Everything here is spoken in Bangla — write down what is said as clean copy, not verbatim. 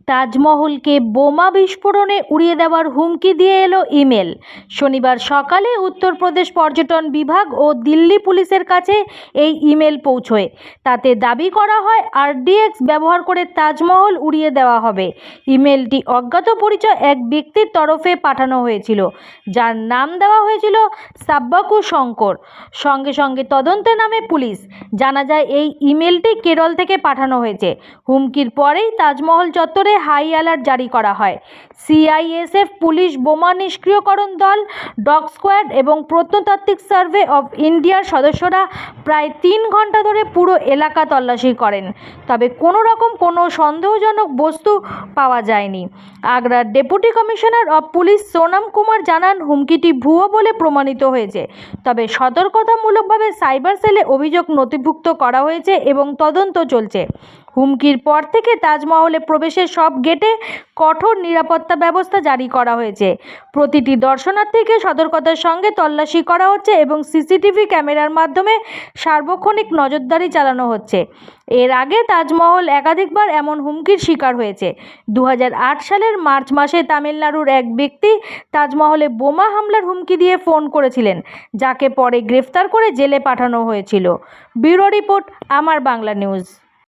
তাজমহলকে বোমা বিস্ফোরণে উড়িয়ে দেওয়ার হুমকি দিয়ে এলো ইমেল। শনিবার সকালে উত্তরপ্রদেশ পর্যটন বিভাগ ও দিল্লি পুলিশের কাছে এই ইমেল পৌঁছয়। তাতে দাবি করা হয় আরডিএক্স ব্যবহার করে তাজমহল উড়িয়ে দেওয়া হবে। ইমেলটি অজ্ঞাত পরিচয় এক ব্যক্তির তরফে পাঠানো হয়েছিল, যার নাম দেওয়া হয়েছিল সাব্বাকু শঙ্কর। সঙ্গে সঙ্গে তদন্তে নামে পুলিশ। জানা যায় এই ইমেলটি কেরল থেকে পাঠানো হয়েছে। হুমকির পরেই তাজমহল চত্বরে হাই অ্যালার্ট জারি করা হয়। সিআইএসএফ, পুলিশ, বোমা নিষ্ক্রিয়করণ দল, ডগ স্কোয়াড এবং প্রত্নতাত্ত্বিক সার্ভে অব ইন্ডিয়ার সদস্যরা প্রায় 3 ঘন্টা ধরে পুরো এলাকা তল্লাশি করেন। তবে কোনো সন্দেহজনক বস্তু পাওয়া যায়নি। আগ্রার deputy commissioner of police Sonam Kumar জানান, হুমকিটি ভুয়ো বলে প্রমাণিত হয়েছে। তবে সতর্কতামূলকভাবে সাইবার সেলে অভিযোগ নথিভুক্ত করা হয়েছে এবং তদন্ত চলছে। হুমকির পর থেকে তাজমহলে প্রবেশের সব গেটে কঠোর নিরাপত্তা ব্যবস্থা জারি করা হয়েছে। প্রতিটি দর্শনার্থীকে সতর্কতার সঙ্গে তল্লাশি করা হচ্ছে এবং সিসিটিভি ক্যামেরার মাধ্যমে সার্বক্ষণিক নজরদারি চালানো হচ্ছে। এর আগে তাজমহল একাধিকবার এমন হুমকির শিকার হয়েছে। 2008 সালের মার্চ মাসে তামিলনাড়ুর এক ব্যক্তি তাজমহলে বোমা হামলার হুমকি দিয়ে ফোন করেছিলেন, যাকে পরে গ্রেফতার করে জেলে পাঠানো হয়েছিল। ব্যুরো রিপোর্ট, আমার বাংলা নিউজ।